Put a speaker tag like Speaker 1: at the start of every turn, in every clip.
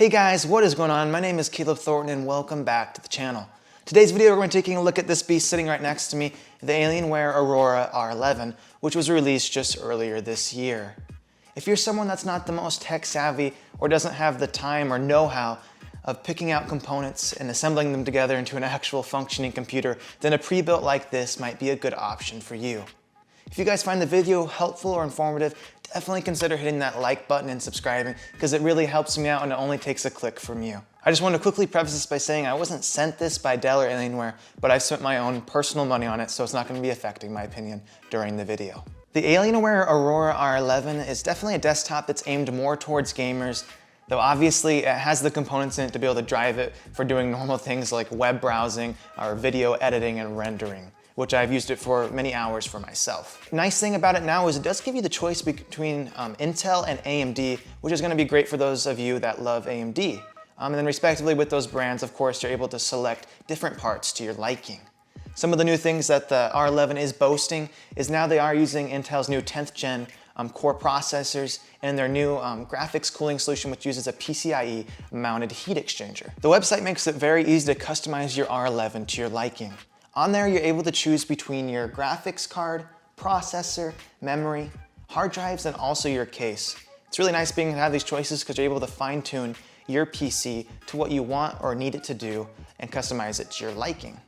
Speaker 1: Hey guys, what is going on? My name is Caleb Thornton and welcome back to the channel. Today's video we're going to be taking a look at this beast sitting right next to me, the Alienware Aurora R11, which was released just earlier this year. If you're someone that's not the most tech savvy or doesn't have the time or know-how of picking out components and assembling them together into an actual functioning computer, then a pre-built like this might be a good option for you. If you guys find the video helpful or informative, definitely consider hitting that like button and subscribing because it really helps me out and it only takes a click from you. I just want to quickly preface this by saying I wasn't sent this by Dell or Alienware, but I've spent my own personal money on it, so it's not going to be affecting my opinion during the video. The Alienware Aurora R11 is definitely a desktop that's aimed more towards gamers, though obviously it has the components in it to be able to drive it for doing normal things like web browsing or video editing and rendering, which I've used it for many hours for myself. Nice thing about it now is it does give you the choice between Intel and AMD, which is going to be great for those of you that love AMD. And then respectively with those brands, of course, you're able to select different parts to your liking. Some of the new things that the R11 is boasting is now they are using Intel's new 10th gen core processors and their new graphics cooling solution, which uses a PCIe mounted heat exchanger. The website makes it very easy to customize your R11 to your liking. On there, you're able to choose between your graphics card, processor, memory, hard drives, and also your case. It's really nice being able to have these choices because you're able to fine-tune your PC to what you want or need it to do and customize it to your liking.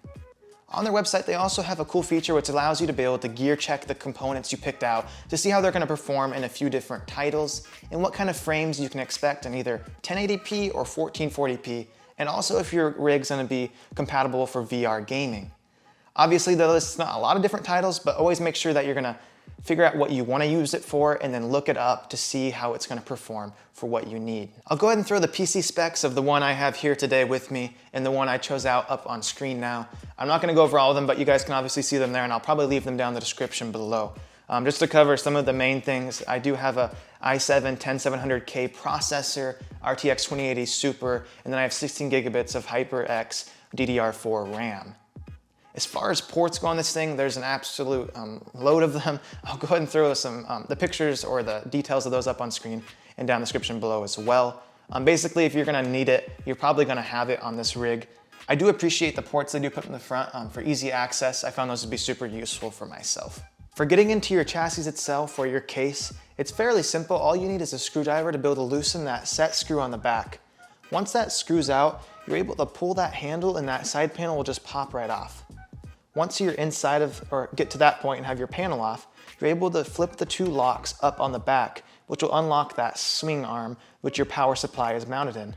Speaker 1: On their website, they also have a cool feature which allows you to be able to gear check the components you picked out to see how they're going to perform in a few different titles and what kind of frames you can expect in either 1080p or 1440p, and also if your rig's going to be compatible for VR gaming. Obviously, though, it's not a lot of different titles, but always make sure that you're gonna figure out what you wanna use it for and then look it up to see how it's gonna perform for what you need. I'll go ahead and throw the PC specs of the one I have here today with me and the one I chose out up on screen now. I'm not gonna go over all of them, but you guys can obviously see them there and I'll probably leave them down in the description below. Just to cover some of the main things, I do have a i7-10700K processor, RTX 2080 Super, and then I have 16 gigabits of HyperX DDR4 RAM. As far as ports go on this thing, there's an absolute load of them. I'll go ahead and throw some the pictures or the details of those up on screen and down in the description below as well. Basically, if you're gonna need it, you're probably gonna have it on this rig. I do appreciate the ports they do put in the front for easy access. I found those to be super useful for myself. For getting into your chassis itself or your case, it's fairly simple. All you need is a screwdriver to be able to loosen that set screw on the back. Once that screws out, you're able to pull that handle and that side panel will just pop right off. Once you're inside of, or get to that point and have your panel off, you're able to flip the two locks up on the back, which will unlock that swing arm which your power supply is mounted in.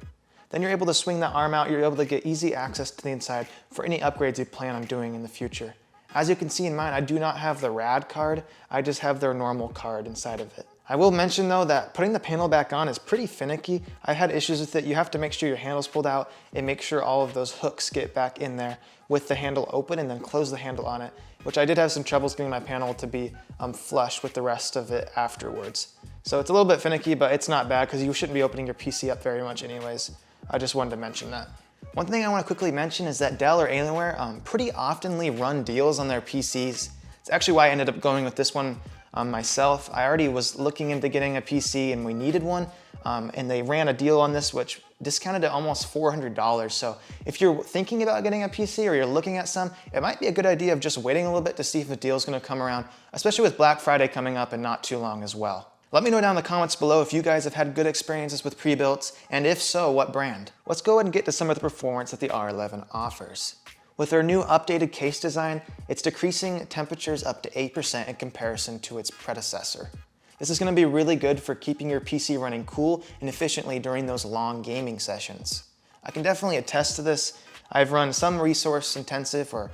Speaker 1: Then you're able to swing that arm out, you're able to get easy access to the inside for any upgrades you plan on doing in the future. As you can see in mine, I do not have the RAD card, I just have their normal card inside of it. I will mention though that putting the panel back on is pretty finicky. I had issues with it. You have to make sure your handle's pulled out and make sure all of those hooks get back in there with the handle open and then close the handle on it, which I did have some troubles getting my panel to be flush with the rest of it afterwards. So it's a little bit finicky, but it's not bad because you shouldn't be opening your PC up very much anyways. I just wanted to mention that. One thing I want to quickly mention is that Dell or Alienware pretty oftenly run deals on their PCs. It's actually why I ended up going with this one myself. I already was looking into getting a PC and we needed one, and they ran a deal on this which discounted to almost $400. So if you're thinking about getting a PC or you're looking at some, it might be a good idea of just waiting a little bit to see if a deal is going to come around, especially with Black Friday coming up and not too long as well. Let me know down in the comments below if you guys have had good experiences with pre-builts, and if so, what brand. Let's go ahead and get to some of the performance that the R11 offers. With their new updated case design, it's decreasing temperatures up to 8% in comparison to its predecessor. This is going to be really good for keeping your PC running cool and efficiently during those long gaming sessions. I can definitely attest to this. I've run some resource-intensive or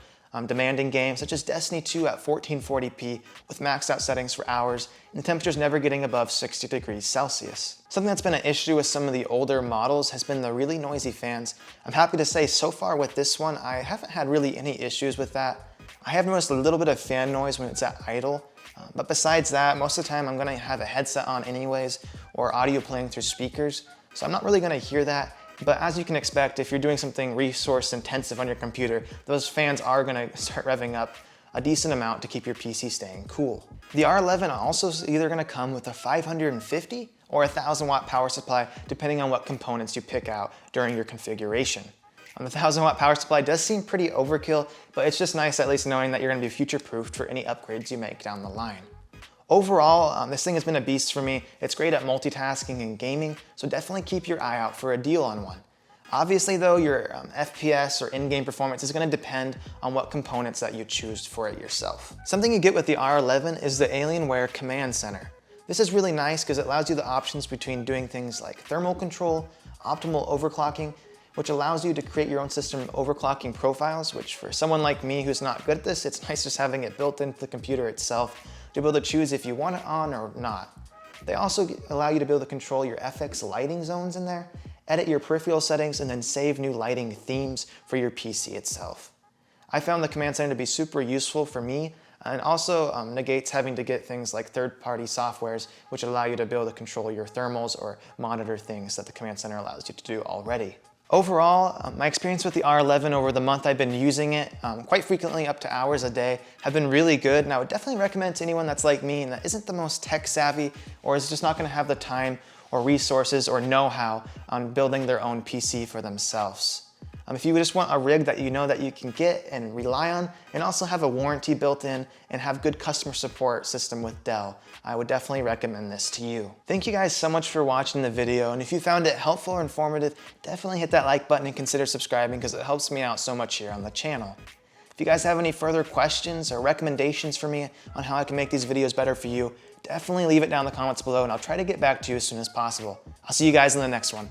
Speaker 1: demanding games such as Destiny 2 at 1440p with maxed out settings for hours and the temperature's never getting above 60 degrees Celsius. Something that's been an issue with some of the older models has been the really noisy fans. I'm happy to say so far with this one, I haven't had really any issues with that. I have noticed a little bit of fan noise when it's at idle, but besides that, most of the time I'm gonna have a headset on anyways or audio playing through speakers, so I'm not really gonna hear that. But as you can expect, if you're doing something resource intensive on your computer, those fans are gonna start revving up a decent amount to keep your PC staying cool. The R11 also is either gonna come with a 550 or a 1000-watt power supply depending on what components you pick out during your configuration. The 1000-watt power supply does seem pretty overkill, but it's just nice at least knowing that you're going to be future-proofed for any upgrades you make down the line. Overall, this thing has been a beast for me. It's great at multitasking and gaming, so definitely keep your eye out for a deal on one. Obviously though, your FPS or in-game performance is going to depend on what components that you choose for it yourself. Something you get with the R11 is the Alienware Command Center. This is really nice because it allows you the options between doing things like thermal control, optimal overclocking, which allows you to create your own system overclocking profiles, which for someone like me who's not good at this, it's nice just having it built into the computer itself to be able to choose if you want it on or not. They also allow you to be able to control your FX lighting zones in there, edit your peripheral settings, and then save new lighting themes for your PC itself. I found the Command Center to be super useful for me, and also negates having to get things like third-party softwares which allow you to be able to control your thermals or monitor things that the Command Center allows you to do already. Overall, my experience with the R11 over the month I've been using it quite frequently, up to hours a day, have been really good, and I would definitely recommend to anyone that's like me and that isn't the most tech savvy or is just not going to have the time or resources or know-how on building their own PC for themselves. If you just want a rig that you know that you can get and rely on, and also have a warranty built in and have good customer support system with Dell, I would definitely recommend this to you. Thank you guys so much for watching the video, and if you found it helpful or informative, definitely hit that like button and consider subscribing because it helps me out so much here on the channel. If you guys have any further questions or recommendations for me on how I can make these videos better for you, definitely leave it down in the comments below and I'll try to get back to you as soon as possible. I'll see you guys in the next one.